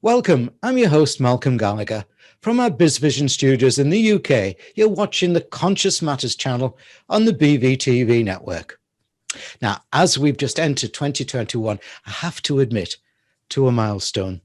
Welcome, I'm your host, Malcolm Gallagher. From our BizVision studios in the UK, you're watching the Conscious Matters channel on the BVTV network. Now, as we've just entered 2021, I have to admit to a milestone.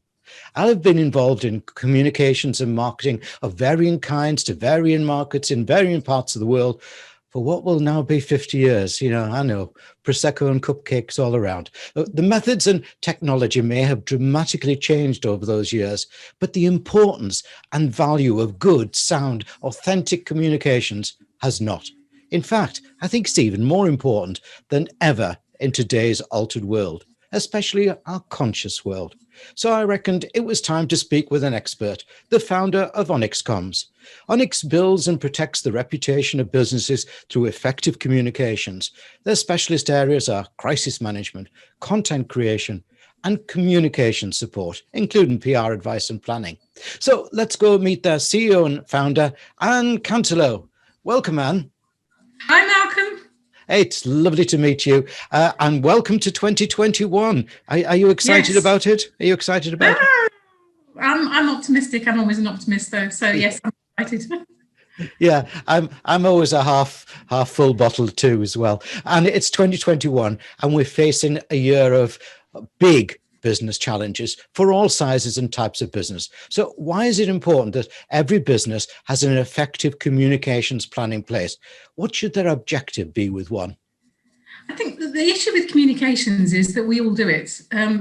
I have been involved in communications and marketing of varying kinds to varying markets in varying parts of the world for what will now be 50 years. I know, Prosecco and cupcakes all around. The methods and technology may have dramatically changed over those years, but the importance and value of good, sound, authentic communications has not. In fact, I think it's even more important than ever in today's altered world, especially our conscious world. So I reckoned it was time to speak with an expert, the founder of OnyxComms. Onyx builds and protects the reputation of businesses through effective communications. Their specialist areas are crisis management, content creation, and communication support, including PR advice and planning. So let's go meet their CEO and founder, Anne Cantelo. Welcome, Anne. Hi, Malcolm. Hey, it's lovely to meet you, and welcome to 2021. Are you excited about it? Are you excited about it? I'm optimistic. I'm always an optimist, though. So yes, I'm excited. Yeah, I'm always a half full bottle too, as well. And it's 2021, and we're facing a year of big business challenges for all sizes and types of business. So why is it important that every business has an effective communications plan in place? What should their objective be with one? I think the issue with communications is that we all do it.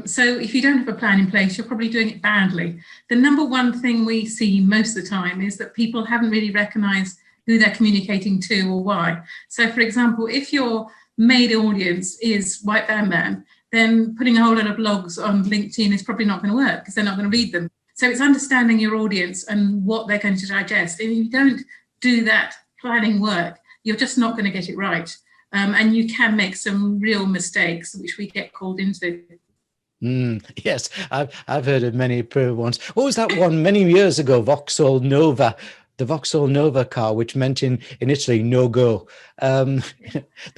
So if you don't have a plan in place, you're probably doing it badly. The number one thing we see most of the time is that people haven't really recognised who they're communicating to or why. So, for example, if your main audience is white band man, then putting a whole lot of blogs on LinkedIn is probably not going to work because they're not going to read them. So it's understanding your audience and what they're going to digest. If you don't do that planning work, you're just not going to get it right. And you can make some real mistakes, which we get called into. Yes, I've heard of many poor ones. What was that one many years ago, Vauxhall Nova? The Vauxhall Nova car, which meant in Italy, no go. The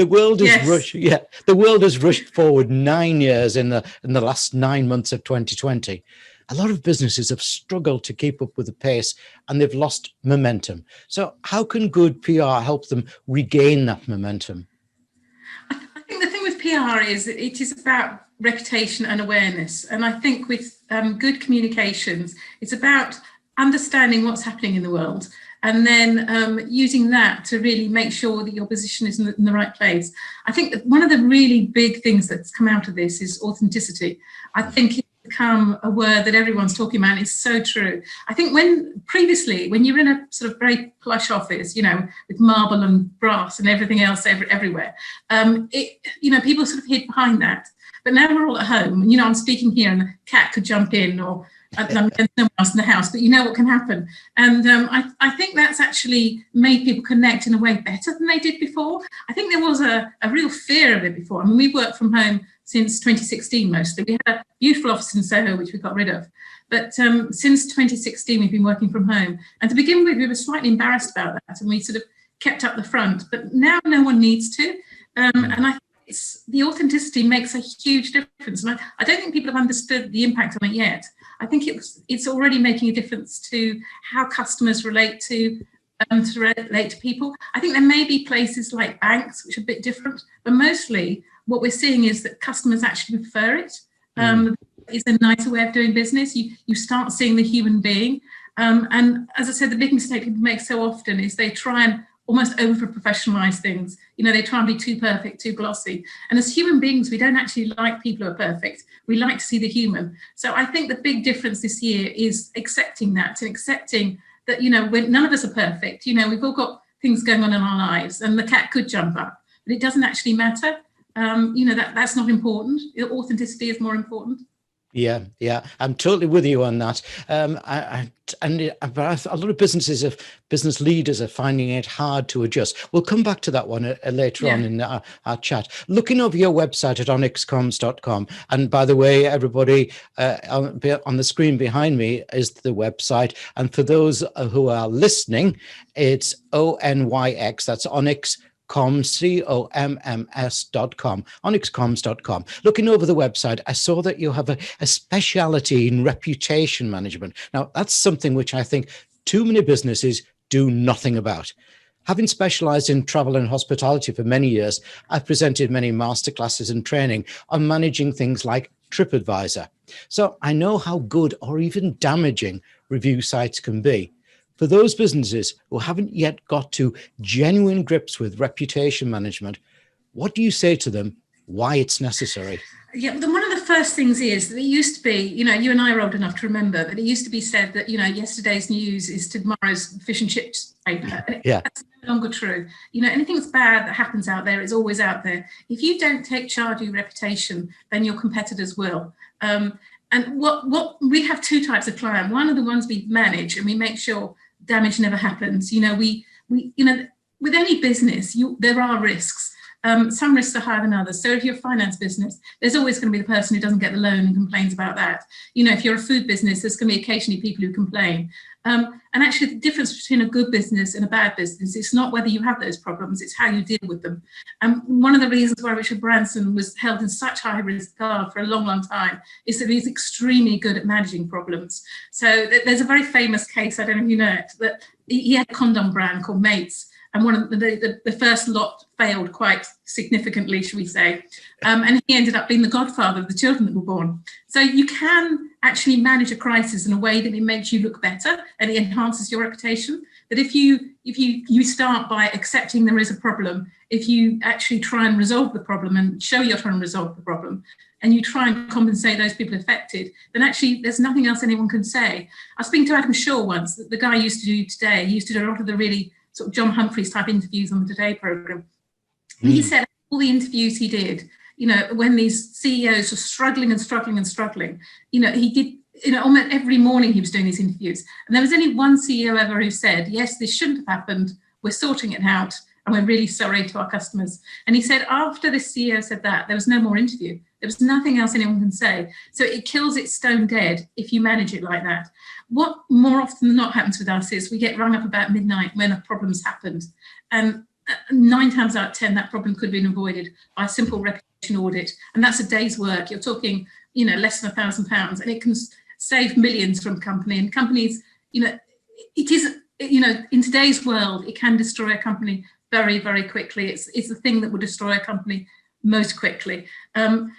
world has rushed. Yeah, the world has rushed forward 9 years in the last 9 months of 2020. A lot of businesses have struggled to keep up with the pace, and they've lost momentum. So, how can good PR help them regain that momentum? I think the thing with PR is it is about reputation and awareness, and I think with good communications, it's about understanding what's happening in the world and then using that to really make sure that your position is in the right place. I think that one of the really big things that's come out of this is authenticity. I think it's become a word that everyone's talking about. It's so true. I think previously when you're in a sort of very plush office, with marble and brass and everything else everywhere, people sort of hid behind that. But now we're all at home. I'm speaking here and the cat could jump in or there's no one else in the house, but you know what can happen. And I think that's actually made people connect in a way better than they did before. I think there was a real fear of it before. I mean, we've worked from home since 2016 mostly. We had a beautiful office in Soho, which we got rid of. But since 2016, we've been working from home. And to begin with, we were slightly embarrassed about that. And we sort of kept up the front. But now no one needs to. And I think the authenticity makes a huge difference. And I don't think people have understood the impact on it yet. I think it's already making a difference to how customers relate to people. I think there may be places like banks, which are a bit different, but mostly what we're seeing is that customers actually prefer it. It's a nicer way of doing business. You start seeing the human being. And as I said, the big mistake people make so often is they try and almost over-professionalize things. They try and be too perfect, too glossy. And as human beings, we don't actually like people who are perfect. We like to see the human. So I think the big difference this year is accepting that and accepting that, when none of us are perfect. We've all got things going on in our lives and the cat could jump up, but it doesn't actually matter. That's not important. Authenticity is more important. Yeah, I'm totally with you on that. A lot of business leaders are finding it hard to adjust. We'll come back to that one later on in our chat. Looking over your website at OnyxComms.com, and by the way, everybody on the screen behind me is the website. And for those who are listening, it's ONYX. That's Onyx OnyxComms.com, OnyxComms.com. Looking over the website, I saw that you have a speciality in reputation management. Now, that's something which I think too many businesses do nothing about. Having specialized in travel and hospitality for many years, I've presented many masterclasses and training on managing things like TripAdvisor. So I know how good or even damaging review sites can be. For those businesses who haven't yet got to genuine grips with reputation management, what do you say to them why it's necessary? Yeah, one of the first things is that it used to be, you know, you and I are old enough to remember, but it used to be said that, you know, yesterday's news is tomorrow's fish and chips paper. Yeah. That's no longer true. You know, anything that's bad that happens out there is always out there. If you don't take charge of your reputation, then your competitors will. And what we have two types of client. One are the ones we manage and we make sure damage never happens. You know, we you know, with any business, there are risks. Some risks are higher than others. So if you're a finance business, there's always going to be the person who doesn't get the loan and complains about that. You know, if you're a food business, there's going to be occasionally people who complain. And actually the difference between a good business and a bad business, it's not whether you have those problems, it's how you deal with them. And one of the reasons why Richard Branson was held in such high regard for a long, long time is that he's extremely good at managing problems. So there's a very famous case, I don't know if you know it, that he had a condom brand called Mates. And one of the first lot failed quite significantly, shall we say. And he ended up being the godfather of the children that were born. So you can actually manage a crisis in a way that it makes you look better and it enhances your reputation. That if you start by accepting there is a problem, if you actually try and resolve the problem and show you're trying to resolve the problem, and you try and compensate those people affected, then actually there's nothing else anyone can say. I was speaking to Adam Shaw once, the guy used to do Today. He used to do a lot of the really sort of John Humphreys type interviews on the Today programme. And he said all the interviews he did, you know, when these CEOs were struggling and struggling and struggling, you know, he did, you know, almost every morning he was doing these interviews. And there was only one CEO ever who said, yes, this shouldn't have happened. We're sorting it out. And we're really sorry to our customers. And he said, after the CEO said that, there was no more interview. There was nothing else anyone can say. So it kills it stone dead if you manage it like that. What more often than not happens with us is we get rung up about midnight when a problem's happened. And 9 times out of 10, that problem could have been avoided by a simple reputation audit. And that's a day's work. You're talking, you know, less than £1,000. And it can save millions from a company. And companies, you know, it is, you know, in today's world, it can destroy a company very, very quickly. It's the thing that will destroy a company most quickly. And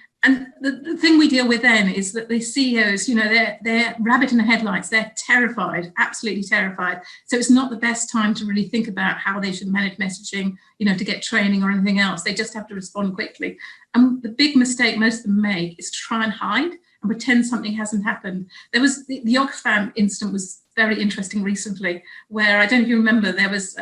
the thing we deal with then is that the CEOs, you know, they're rabbit in the headlights. They're terrified, absolutely terrified. So it's not the best time to really think about how they should manage messaging, you know, to get training or anything else. They just have to respond quickly. And the big mistake most of them make is to try and hide and pretend something hasn't happened. There was the Oxfam incident was very interesting recently, where I don't know if you remember, there was,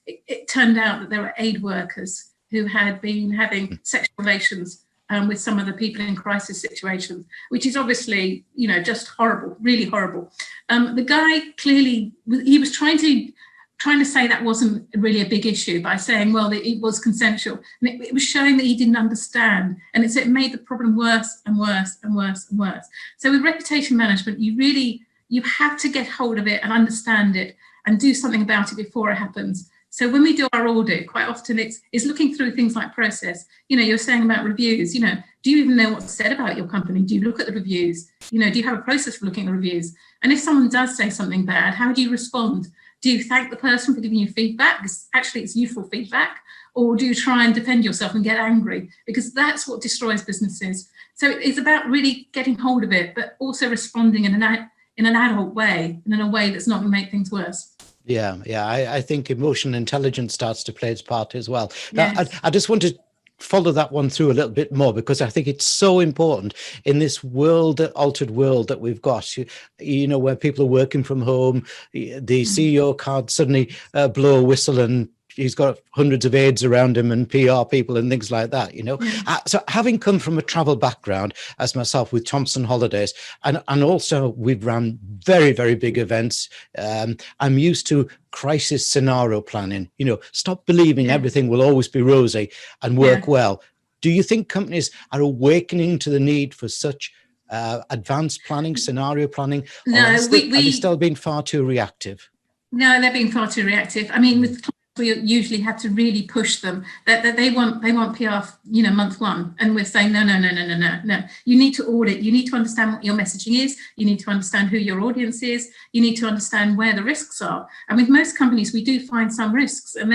it turned out that there were aid workers who had been having sexual relations with some of the people in crisis situations, which is obviously, you know, just horrible, really horrible. The guy clearly, he was trying to say that wasn't really a big issue by saying, well, it was consensual. And it was showing that he didn't understand. And it made the problem worse and worse and worse and worse. So with reputation management, you have to get hold of it and understand it and do something about it before it happens. So when we do our audit, quite often it's looking through things like process. You know, you're saying about reviews, you know, do you even know what's said about your company? Do you look at the reviews? You know, do you have a process for looking at reviews? And if someone does say something bad, how do you respond? Do you thank the person for giving you feedback? Because actually it's useful feedback. Or do you try and defend yourself and get angry? Because that's what destroys businesses. So it's about really getting hold of it, but also responding in an adult way, and in a way that's not going to make things worse. Yeah, I think emotional intelligence starts to play its part as well. Now, Yes. I just want to follow that one through a little bit more, because I think it's so important in this altered world that we've got, you know, where people are working from home, the CEO can't suddenly blow a whistle and he's got hundreds of aides around him and PR people and things like that, you know. So having come from a travel background as myself with Thompson Holidays, and also we've run very, very big events, I'm used to crisis scenario planning, you know, stop believing everything will always be rosy and work well. Do you think companies are awakening to the need for such advanced planning, scenario planning? No, are they still being far too reactive? No, they're being far too reactive. I mean, with we usually have to really push them that they want PR, month one, and we're saying no. You need to audit. You need to understand what your messaging is. You need to understand who your audience is. You need to understand where the risks are. And with most companies, we do find some risks, and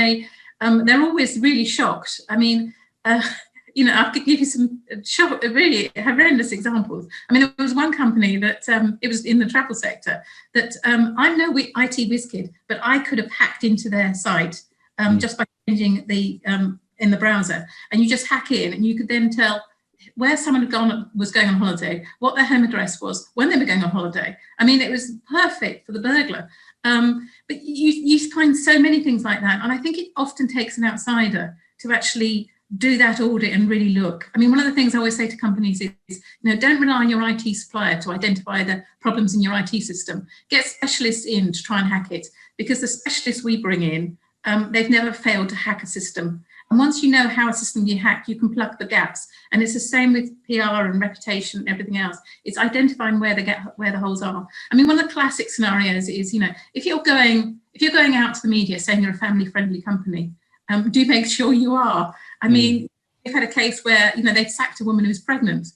they're always really shocked. I mean, I could give you some really horrendous examples. I mean, there was one company that it was in the travel sector that I'm no IT whiz kid, but I could have hacked into their site just by changing the in the browser, and you just hack in, and you could then tell where someone was going on holiday, what their home address was, when they were going on holiday. I mean, it was perfect for the burglar. But you find so many things like that, and I think it often takes an outsider to actually do that audit and really look. I mean, one of the things I always say to companies is, don't rely on your IT supplier to identify the problems in your IT system. Get specialists in to try and hack it, because the specialists we bring in, they've never failed to hack a system. And once you know how a system you hack, you can plug the gaps. And it's the same with PR and reputation and everything else. It's identifying where the holes are. I mean, one of the classic scenarios is, if you're going out to the media saying you're a family-friendly company, do make sure you are. I mean, we've had a case where, they'd sacked a woman who was pregnant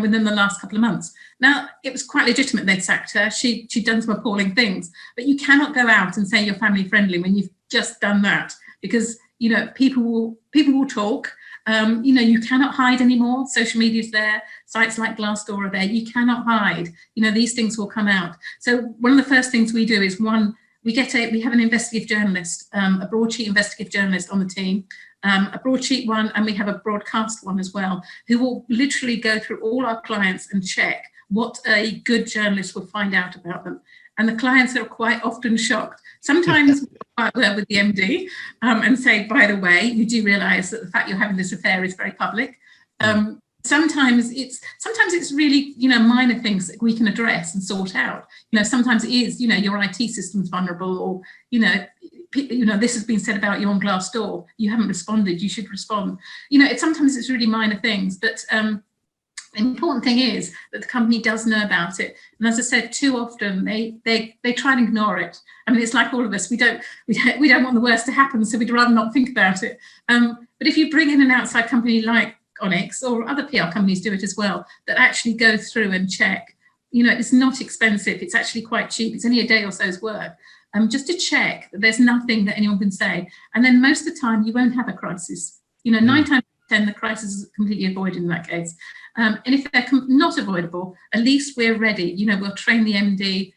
within the last couple of months. Now, it was quite legitimate they'd sacked her. She'd done some appalling things. But you cannot go out and say you're family-friendly when you've just done that, because, people will talk. You cannot hide anymore. Social media's there. Sites like Glassdoor are there. You cannot hide. These things will come out. So one of the first things we do is, we have an investigative journalist, a broadsheet investigative journalist on the team, a broadsheet one, and we have a broadcast one as well, who will literally go through all our clients and check what a good journalist will find out about them. And the clients are quite often shocked. Sometimes we quite well with the MD and say, by the way, you do realise that the fact you're having this affair is very public. Sometimes it's really, minor things that we can address and sort out. Sometimes it is, your IT system's vulnerable, or, this has been said about you on Glassdoor. You haven't responded. You should respond. Sometimes it's really minor things, but the important thing is that the company does know about it. And as I said, too often they try and ignore it. I mean, it's like all of us. We don't want the worst to happen, so we'd rather not think about it. But if you bring in an outside company like Onyx, or other PR companies do it as well, that actually go through and check, it's not expensive. It's actually quite cheap. It's only a day or so's work. Just to check that there's nothing that anyone can say. And then most of the time, you won't have a crisis. 9 times out of 10, the crisis is completely avoided in that case. And if they're not avoidable, at least we're ready. We'll train the MD.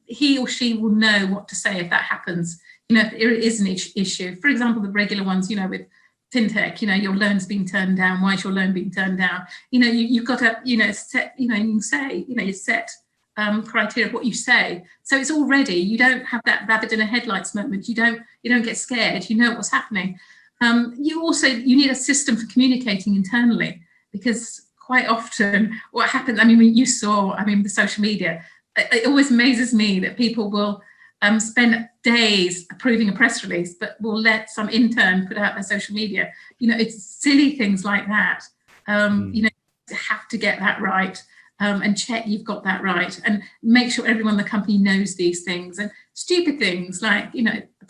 He or she will know what to say if that happens. If it is an issue. For example, the regular ones, with fintech, your loan's been turned down. Why is your loan being turned down? You've got to, set, you can say, you set criteria of what you say. So it's all ready. You don't have that rabbit in the headlights moment. You don't get scared. You know what's happening. You need a system for communicating internally, because quite often what happens, you saw, the social media, it always amazes me that people will spend days approving a press release, but will let some intern put out their social media. It's silly things like that. You have to get that right, and check you've got that right, and make sure everyone in the company knows these things. And stupid things like,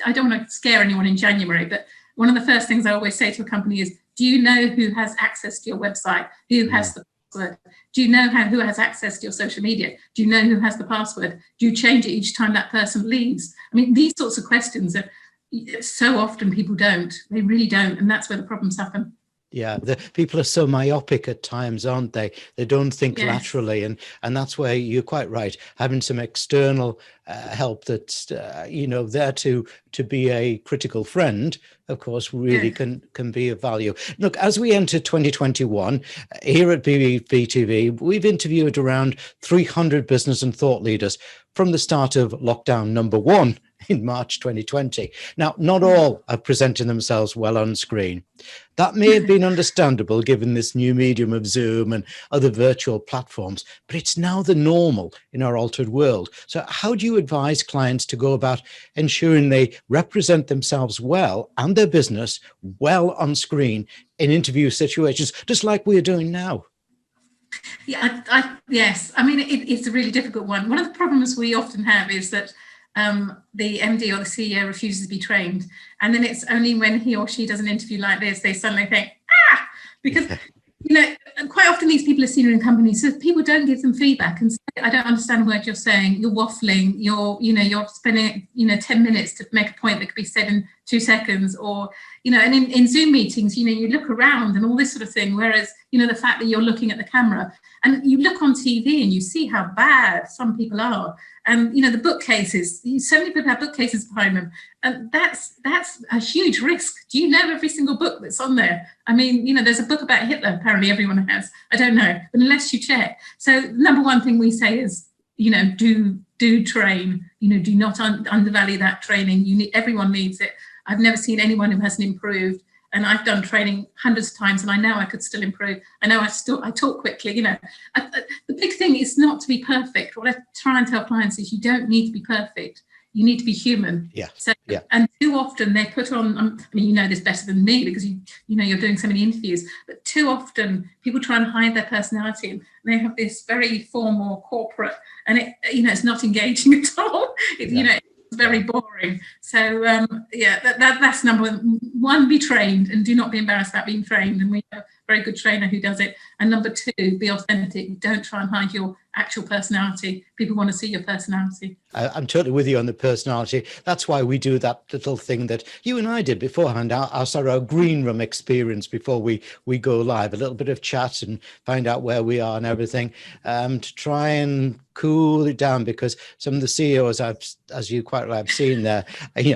I don't want to scare anyone in January, but one of the first things I always say to a company is, do you know who has access to your website? Who has the password? Do you know who has access to your social media? Do you know who has the password? Do you change it each time that person leaves? These sorts of questions are so often people don't. They really don't. And that's where the problems happen. Yeah, the people are so myopic at times, aren't they? They don't think laterally, and that's where you're quite right. Having some external help that's there to be a critical friend, of course, really can be of value. Look, as we enter 2021, here at BVTV, we've interviewed around 300 business and thought leaders from the start of lockdown number 1 in March 2020. Now, not all are presenting themselves well on screen. That may have been understandable given this new medium of Zoom and other virtual platforms, but it's now the normal in our altered world. So how do you advise clients to go about ensuring they represent themselves well and their business well on screen in interview situations, just like we're doing now? Yeah, yes. It's a really difficult one. One of the problems we often have is that the MD or the CEO refuses to be trained. And then it's only when he or she does an interview like this, they suddenly think, because, quite often these people are senior in companies, so people don't give them feedback and say, I don't understand a word you're saying, you're waffling, you're spending, 10 minutes to make a point that could be said in 2 seconds, or, and in Zoom meetings, you look around and all this sort of thing, whereas, the fact that you're looking at the camera and you look on TV and you see how bad some people are. And, the bookcases, so many people have bookcases behind them. And that's a huge risk. Do you know every single book that's on there? I mean, there's a book about Hitler, apparently everyone has. I don't know, but unless you check. So number one thing we say is, do train, do not undervalue that training. Everyone needs it. I've never seen anyone who hasn't improved. And I've done training hundreds of times, and I know I could still improve. I know I talk quickly. The big thing is not to be perfect. What I try and tell clients is you don't need to be perfect. You need to be human. Yeah. So, yeah. And too often they put on. I mean, you know this better than me because you're doing so many interviews. But too often people try and hide their personality, and they have this very formal corporate, and it's not engaging at all. It's very boring. So that's number one, be trained and do not be embarrassed about being trained. And we have a very good trainer who does it. And number two, be authentic. Don't try and hide your actual personality. People want to see your personality. I'm totally with you on the personality. That's why we do that little thing that you and I did beforehand, our green room experience before we go live, a little bit of chat and find out where we are and everything, to try and cool it down, because some of the CEOs as you quite right have seen there,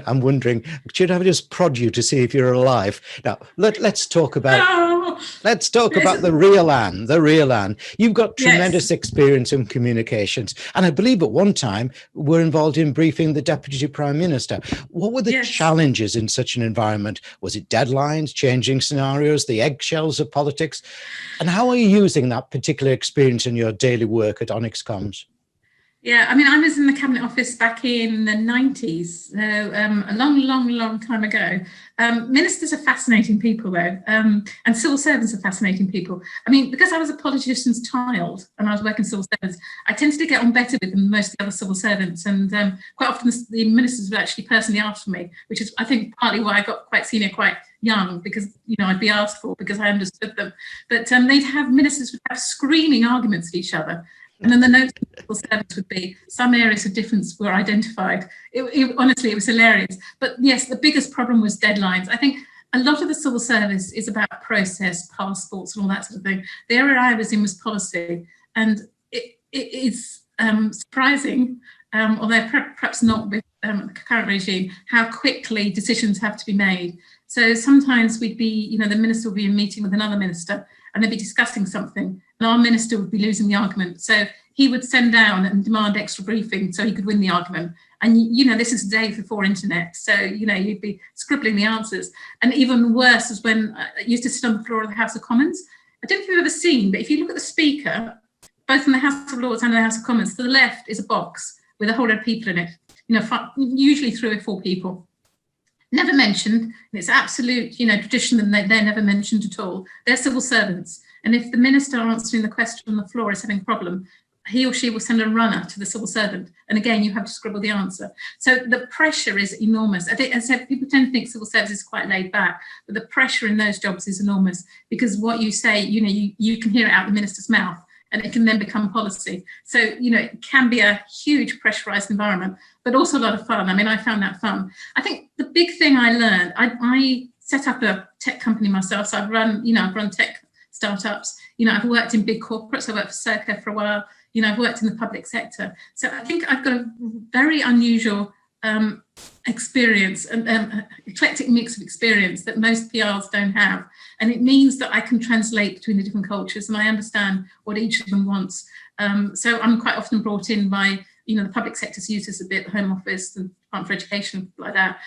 I'm wondering, should I just prod you to see if you're alive? Now, let's talk about the real Anne. You've got tremendous experience in communications, and I believe at one time were involved in briefing the Deputy Prime Minister. What were the challenges in such an environment? Was it deadlines, changing scenarios, the eggshells of politics? And how are you using that particular experience in your daily work at OnyxComms? Yeah, I mean, I was in the Cabinet Office back in the 90s, so a long time ago. Ministers are fascinating people, though, and civil servants are fascinating people. I mean, because I was a politician's child and I was working civil servants, I tended to get on better with them than most of the other civil servants. And quite often the ministers would actually personally ask for me, which is, I think, partly why I got quite senior quite young, because, I'd be asked for because I understood them. But ministers would have screaming arguments with each other. And then the notes of the civil service would be some areas of difference were identified. Honestly, it was hilarious. But yes, the biggest problem was deadlines. I think a lot of the civil service is about process, passports, and all that sort of thing. The area I was in was policy, and it is surprising, although perhaps not with the current regime, how quickly decisions have to be made. So sometimes we'd be, the minister would be in a meeting with another minister, and they'd be discussing something, and our minister would be losing the argument. So he would send down and demand extra briefing so he could win the argument. And, this is the day before internet. So, you'd be scribbling the answers. And even worse was when I used to sit on the floor of the House of Commons. I don't know if you've ever seen, but if you look at the speaker, both in the House of Lords and the House of Commons, to the left is a box with a whole lot of people in it, usually 3 or 4 people. Never mentioned, and it's absolute, tradition that they're never mentioned at all. They're civil servants. And if the minister answering the question on the floor is having a problem, he or she will send a runner to the civil servant. And again, you have to scribble the answer. So the pressure is enormous. I think, as I said, people tend to think civil service is quite laid back, but the pressure in those jobs is enormous, because what you say, you can hear it out the minister's mouth, and it can then become policy. So, it can be a huge pressurized environment, but also a lot of fun. I mean, I found that fun. I think the big thing I learned, I set up a tech company myself. So I've run tech startups. I've worked in big corporates. I worked for Circa for a while. I've worked in the public sector. So I think I've got a very unusual experience, and eclectic mix of experience that most PRs don't have. And it means that I can translate between the different cultures, and I understand what each of them wants. So I'm quite often brought in by, the public sector's used this a bit, the Home Office, the Department for Education, like that,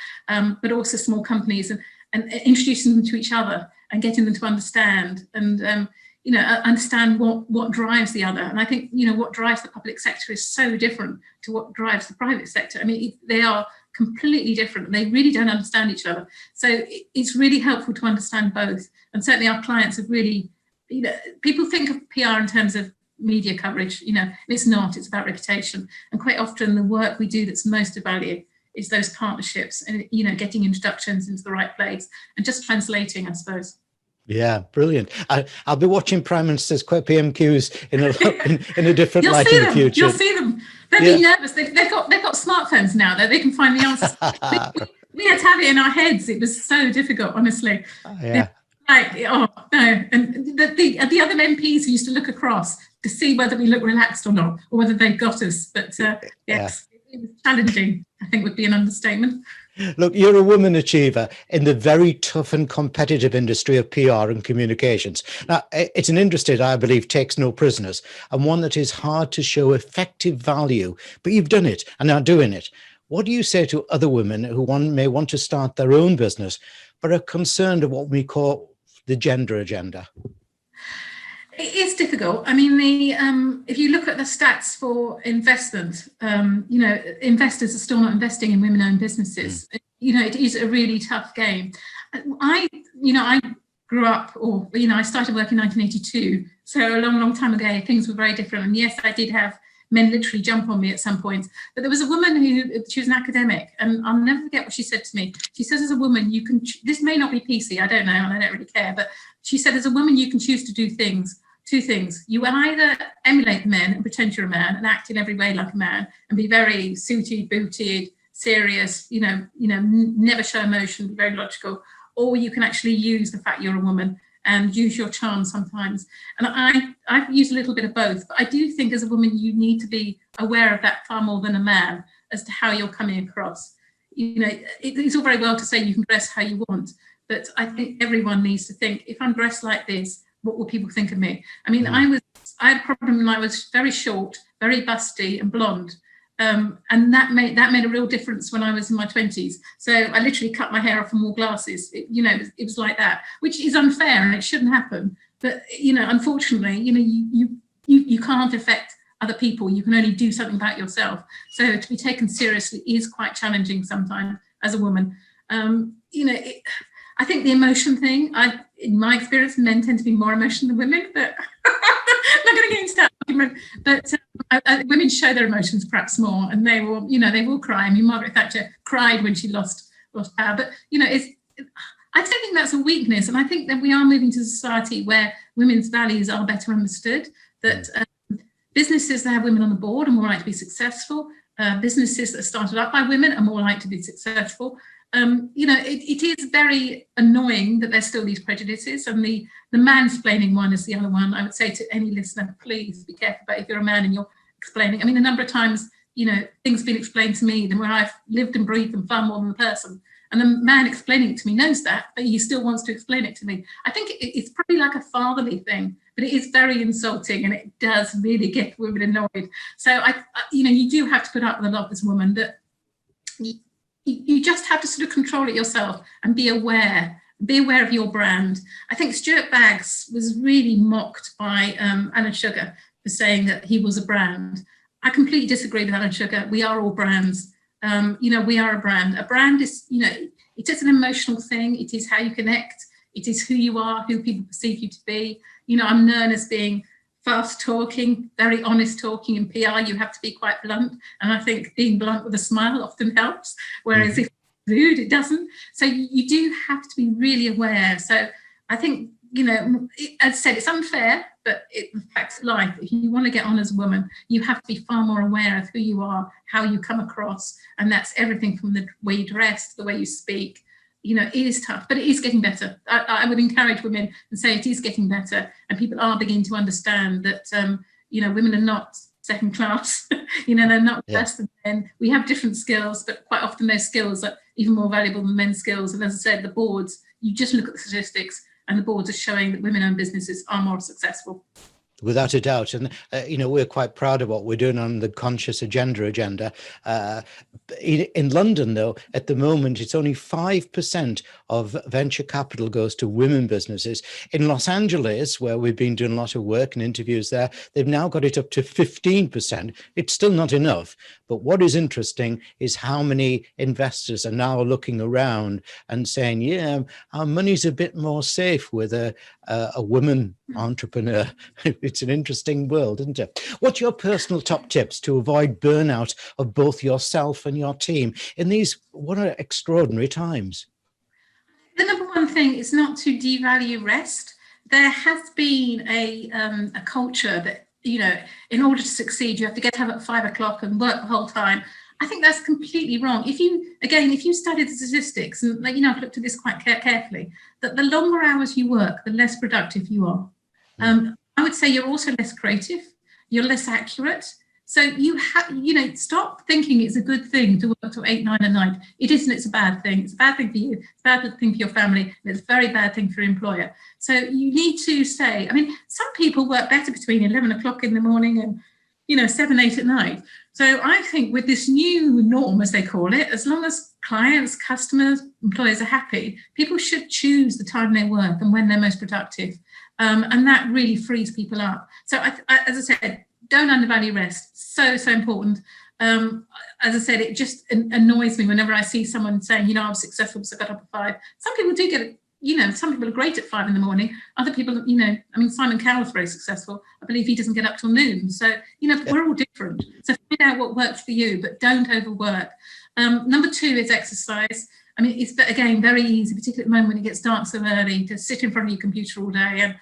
but also small companies, and introducing them to each other and getting them to understand and, understand what drives the other. And I think, what drives the public sector is so different to what drives the private sector. I mean, they are completely different, and they really don't understand each other. So it's really helpful to understand both. And certainly our clients have really, people think of PR in terms of media coverage, and it's not, it's about reputation. And quite often the work we do that's most of value is those partnerships and, getting introductions into the right place and just translating, I suppose. Yeah, brilliant. I'll be watching Prime Minister's PMQs in a different light in the future. You'll see them. They'll be nervous. They've got smartphones now that they can find the answers. we had to have it in our heads. It was so difficult, honestly. Yeah. Like, oh no. And the other MPs who used to look across to see whether we look relaxed or not, or whether they got us. But yes, it was challenging, I think would be an understatement. Look, you're a woman achiever in the very tough and competitive industry of PR and communications. Now, it's an industry that I believe takes no prisoners, and one that is hard to show effective value, but you've done it and are doing it. What do you say to other women who may want to start their own business, but are concerned of what we call the gender agenda? It is difficult. I mean, if you look at the stats for investment, investors are still not investing in women-owned businesses. It is a really tough game. I grew up, I started work in 1982, so a long, long time ago. Things were very different. And yes, I did have men literally jump on me at some point. But there was a woman she was an academic, and I'll never forget what she said to me. She says, as a woman, you can, this may not be PC, I don't know, and I don't really care, but she said, as a woman, you can choose to do two things. You either emulate the men and pretend you're a man and act in every way like a man and be very suited, booted, serious, never show emotion, be very logical, or you can actually use the fact you're a woman and use your charm sometimes. And I've used a little bit of both, but I do think as a woman, you need to be aware of that far more than a man as to how you're coming across. It's all very well to say you can dress how you want, but I think everyone needs to think, if I'm dressed like this, what will people think of me? I mean, I had a problem when I was very short, very busty and blonde. And that made a real difference when I was in my 20s. So I literally cut my hair off and wore glasses. It was like that, which is unfair and it shouldn't happen. But, unfortunately, you can't affect other people. You can only do something about yourself. So to be taken seriously is quite challenging sometimes as a woman. I think the emotion thing, in my experience, men tend to be more emotional than women, but I'm not going to get into that argument. But women show their emotions perhaps more, and they will cry. I mean, Margaret Thatcher cried when she lost power. But, I don't think that's a weakness. And I think that we are moving to a society where women's values are better understood, that businesses that have women on the board are more likely to be successful. Businesses that are started up by women are more likely to be successful. It is very annoying that there's still these prejudices, and the mansplaining one is the other one. I would say to any listener, please be careful about if you're a man and you're explaining. I mean, a number of times, things have been explained to me where I've lived and breathed them far more than the person. And the man explaining it to me knows that, but he still wants to explain it to me. I think it's probably like a fatherly thing, but it is very insulting and it does really get women annoyed. So, you do have to put up with a lot as a woman, that you just have to sort of control it yourself and be aware of your brand. I think Stuart Baggs was really mocked by Alan Sugar for saying that he was a brand. I completely disagree with Alan Sugar. We are all brands. We are a brand. A brand is, it is an emotional thing. It is how you connect. It is who you are, who people perceive you to be. I'm known as being fast talking, very honest talking. In PR, you have to be quite blunt. And I think being blunt with a smile often helps, whereas if you're rude, it doesn't. So you do have to be really aware. So I think, as I said, it's unfair, but the facts of life. If you want to get on as a woman, you have to be far more aware of who you are, how you come across. And that's everything from the way you dress to the way you speak. It is tough, but it is getting better. I would encourage women and say it is getting better, and people are beginning to understand that, women are not second class. They're not less than men. We have different skills, but quite often those skills are even more valuable than men's skills. And as I said, the boards, you just look at the statistics, and the boards are showing that women-owned businesses are more successful. Without a doubt. And, we're quite proud of what we're doing on the conscious agenda. In London, though, at the moment, it's only 5% of venture capital goes to women businesses. In Los Angeles, where we've been doing a lot of work and interviews there, they've now got it up to 15%. It's still not enough. But what is interesting is how many investors are now looking around and saying, our money's a bit more safe with a woman entrepreneur. It's an interesting world, isn't it? What's your personal top tips to avoid burnout of both yourself and your team in these, what are extraordinary times? The number one thing is not to devalue rest. There has been a culture that, in order to succeed, you have to get up at 5 o'clock and work the whole time. I think that's completely wrong. If you study the statistics, and I've looked at this quite carefully, that the longer hours you work, the less productive you are. I would say you're also less creative, you're less accurate. So you have, stop thinking it's a good thing to work till 8, 9 at night. It isn't, it's a bad thing. It's a bad thing for you, it's a bad thing for your family, and it's a very bad thing for your employer. So you need to say, some people work better between 11 o'clock in the morning and, 7, 8 at night. So I think with this new norm, as they call it, as long as clients, customers, employers are happy, people should choose the time they work and when they're most productive. And that really frees people up. So as I said, don't undervalue rest. So important. As I said, it just annoys me whenever I see someone saying, I was successful because I got up at 5. Some people do get it. Some people are great at 5 in the morning. Other people, Simon Cowell's very successful. I believe he doesn't get up till noon. So, we're all different. So find out what works for you, but don't overwork. Number 2 is exercise. It's, again, very easy, particularly at the moment when it gets dark so early, to sit in front of your computer all day and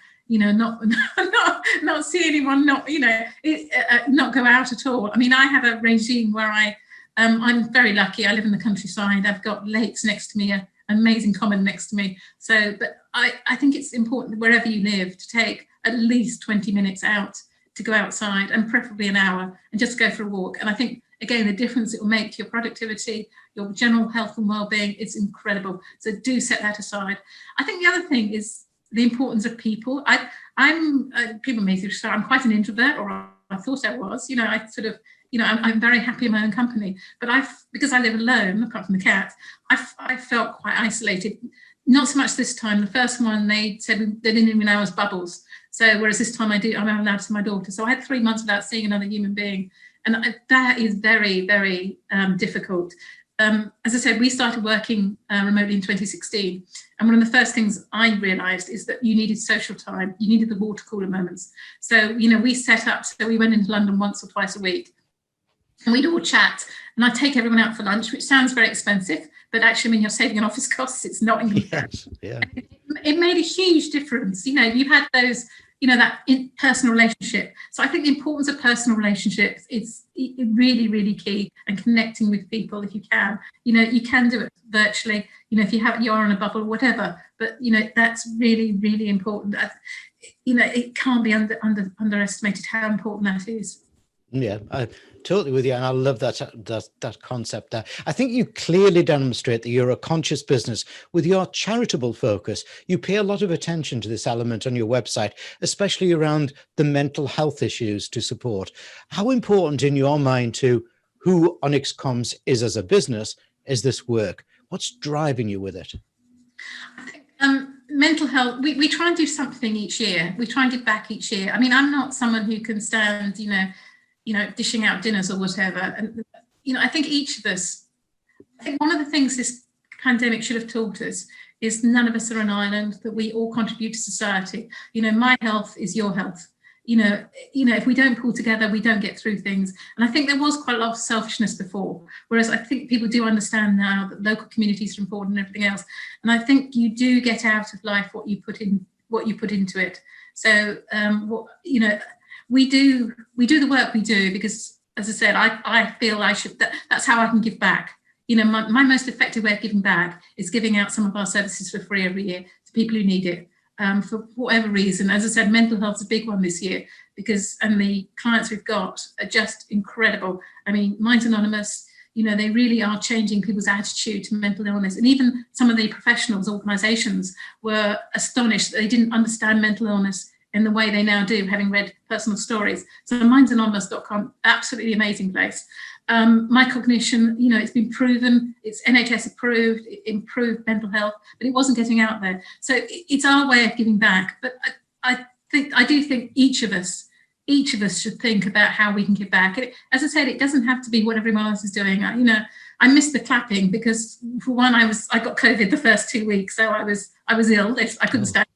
not see anyone, not go out at all. I have a regime where I'm very lucky. I live in the countryside. I've got lakes next to me, an amazing common next to me. So, but I think it's important wherever you live to take at least 20 minutes out to go outside, and preferably an hour, and just go for a walk. And I think, again, the difference it will make to your productivity, your general health and well-being, it's incredible. So do set that aside. I think the other thing is the importance of people. People may think I'm quite an introvert, or I thought I was. I'm very happy in my own company. But because I live alone, apart from the cat, I felt quite isolated. Not so much this time. The first one, they said they didn't even know I was bubbles. So whereas this time I'm allowed to see my daughter. So I had 3 months without seeing another human being, and that is very, very difficult. As I said, we started working remotely in 2016. And one of the first things I realised is that you needed social time. You needed the water cooler moments. So, we set up, so we went into London once or twice a week, and we'd all chat. And I'd take everyone out for lunch, which sounds very expensive, but actually when you're saving on office costs, it's not. Yes, yeah. It made a huge difference. You had those, that personal relationship. So I think the importance of personal relationships is really, really key, and connecting with people if you can. You can do it virtually, if you are in a bubble or whatever, but, that's really, really important. It can't be underestimated how important that is. Yeah, I'm totally with you, and I love that concept there. I think you clearly demonstrate that you're a conscious business with your charitable focus. You pay a lot of attention to this element on your website, especially around the mental health issues to support. How important in your mind to who OnyxComms is as a business is this work? What's driving you with it? I think mental health, we try and do something each year. We try and give back each year. I'm not someone who can stand, dishing out dinners or whatever. And, I think each of us, one of the things this pandemic should have taught us is none of us are an island, that we all contribute to society. My health is your health. If we don't pull together, we don't get through things. And I think there was quite a lot of selfishness before, whereas I think people do understand now that local communities are important and everything else. And I think you do get out of life what you put into it. So, we do the work we do because, as I said, I feel that's how I can give back. My most effective way of giving back is giving out some of our services for free every year to people who need it, for whatever reason. As I said, mental health is a big one this year and the clients we've got are just incredible. Mine's Anonymous, they really are changing people's attitude to mental illness. And even some of the professionals, organisations were astonished that they didn't understand mental illness in the way they now do, having read personal stories. So mindsanonymous.com, absolutely amazing place. My cognition, it's been proven, it's NHS approved, it improved mental health, but it wasn't getting out there. So it's our way of giving back. But I do think each of us should think about how we can give back. As I said, it doesn't have to be what everyone else is doing. I missed the clapping because, for one, I got COVID the first 2 weeks, so I was ill. I couldn't stand.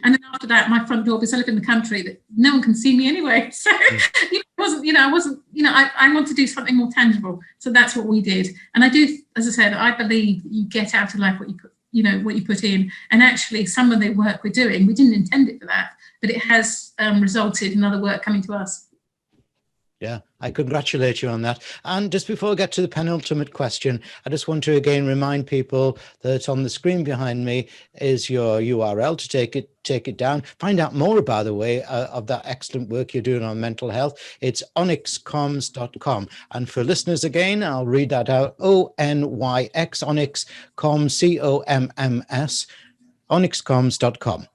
And then after that, my front door, because I live in the country, that no one can see me anyway. So I want to do something more tangible. So that's what we did. And I do, as I said, I believe you get out of life what you put in. And actually, some of the work we're doing, we didn't intend it for that, but it has resulted in other work coming to us. Yeah, I congratulate you on that. And just before I get to the penultimate question, I just want to again remind people that on the screen behind me is your URL to take it down. Find out more, by the way, of that excellent work you're doing on mental health. It's OnyxComms.com. And for listeners again, I'll read that out. ONYX, OnyxComms, COMMS, OnyxComms.com.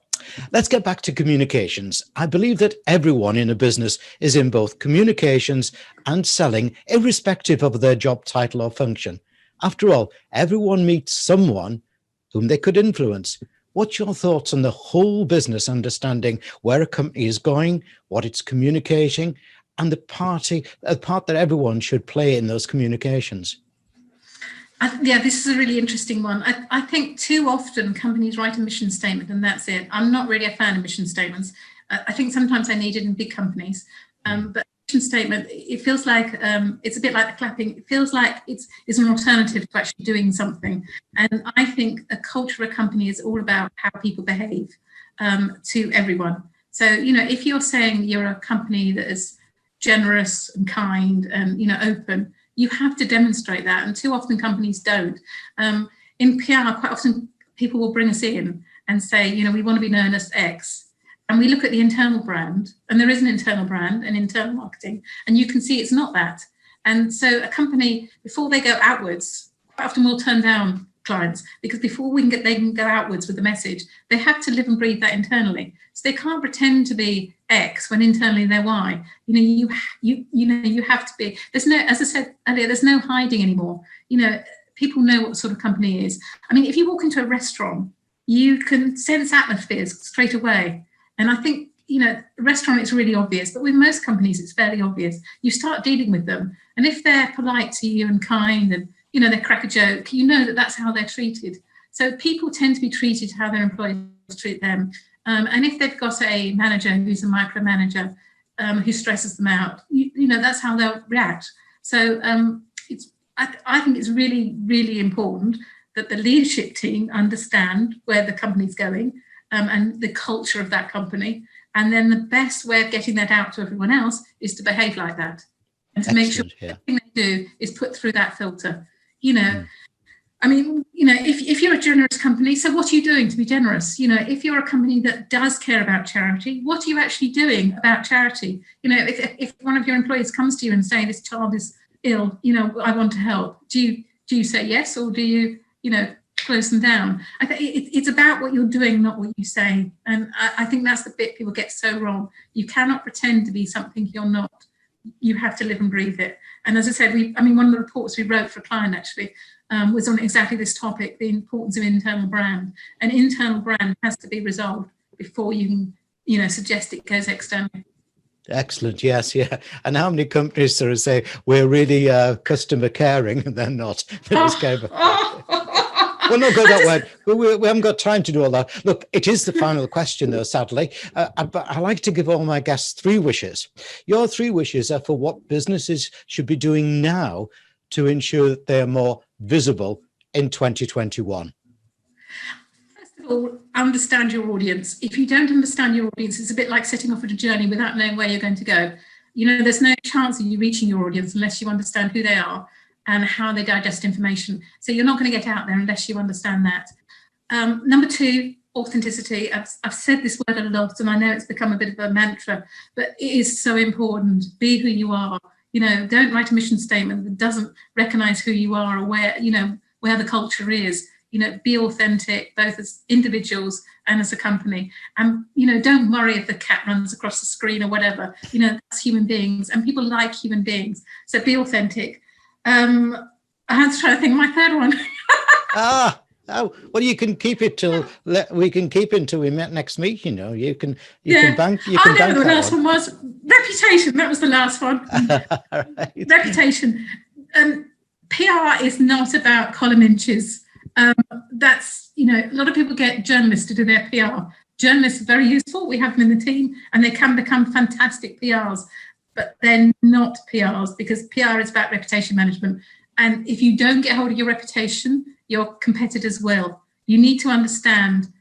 Let's get back to communications. I believe that everyone in a business is in both communications and selling, irrespective of their job title or function. After all, everyone meets someone whom they could influence. What's your thoughts on the whole business understanding where a company is going, what it's communicating, and the part that everyone should play in those communications? This is a really interesting one. I think too often companies write a mission statement and that's it. I'm not really a fan of mission statements. I think sometimes I need it in big companies. But mission statement, it feels like it's a bit like the clapping. It feels like it's an alternative to actually doing something. And I think a culture of a company is all about how people behave to everyone. So, if you're saying you're a company that is generous and kind and, open, you have to demonstrate that, and too often companies don't. In PR, quite often people will bring us in and say, we want to be known as X. And we look at the internal brand, and there is an internal brand and internal marketing, and you can see it's not that. And so a company, before they go outwards, quite often will turn down clients, because before they can go outwards with the message, they have to live and breathe that internally. So they can't pretend to be X when internally they're Y. You have to be. There's no, as I said earlier, there's no hiding anymore. People know what sort of company is. I mean, if you walk into a restaurant, you can sense atmospheres straight away. And I think, a restaurant, it's really obvious, but with most companies, it's fairly obvious. You start dealing with them, and if they're polite to you and kind and they crack a joke, that that's how they're treated. So people tend to be treated how their employees treat them. And if they've got a manager who's a micromanager who stresses them out, that's how they'll react. So I think it's really, really important that the leadership team understand where the company's going and the culture of that company. And then the best way of getting that out to everyone else is to behave like that. And to make sure everything they do is put through that filter. I mean, if you're a generous company, so what are you doing to be generous? If you're a company that does care about charity, what are you actually doing about charity? If one of your employees comes to you and say, this child is ill, I want to help, do you say yes, or do you, close them down? I think it's about what you're doing, not what you say. And I think that's the bit people get so wrong. You cannot pretend to be something you're not. You have to live and breathe it. And as I said, one of the reports we wrote for a client actually was on exactly this topic, the importance of internal brand. And internal brand has to be resolved before you can, suggest it goes externally. Excellent. Yes. Yeah. And how many companies sort of say we're really customer caring and they're not? Well, no, go that way. We haven't got time to do all that. Look, it is the final question, though, sadly. But I like to give all my guests 3 wishes. Your 3 wishes are for what businesses should be doing now to ensure that they are more visible in 2021. First of all, understand your audience. If you don't understand your audience, it's a bit like setting off on a journey without knowing where you're going to go. There's no chance of you reaching your audience unless you understand who they are and how they digest information. So you're not going to get out there unless you understand that. Number 2, authenticity. I've said this word a lot, and I know it's become a bit of a mantra, but it is so important. Be who you are. Don't write a mission statement that doesn't recognize who you are or where the culture is. Be authentic, both as individuals and as a company. And, don't worry if the cat runs across the screen or whatever. That's human beings, and people like human beings. So be authentic. I had to try to think of my 3rd one. Well, you can keep it till we can keep it until we met next week. You can bank. The last one was reputation. That was the last one. Right. Reputation. PR is not about column inches. That's a lot of people get journalists to do their PR. Journalists are very useful. We have them in the team, and they can become fantastic PRs, but they're not PRs, because PR is about reputation management. And if you don't get hold of your reputation, your competitors will. You need to understand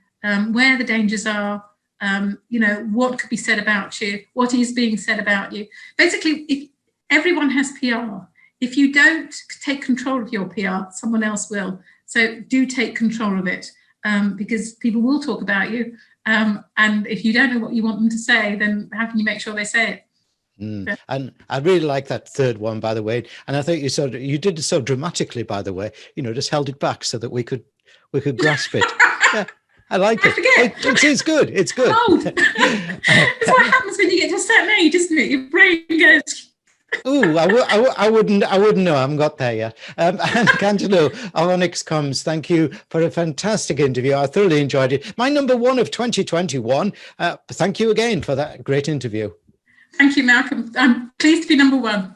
where the dangers are, what could be said about you, what is being said about you. Basically, if everyone has PR, if you don't take control of your PR, someone else will. So do take control of it, because people will talk about you. And if you don't know what you want them to say, then how can you make sure they say it? And I really like that third one, by the way. And I think you did it so dramatically, by the way. Just held it back so that we could grasp it. Yeah, I like it. It's good. It's good. It's what happens when you get to a certain age, isn't it? Your brain goes. Ooh, I wouldn't know. I haven't got there yet. And Cantelo of OnyxComms, thank you for a fantastic interview. I thoroughly enjoyed it. My number one of 2021. Thank you again for that great interview. Thank you, Malcolm. I'm pleased to be number one.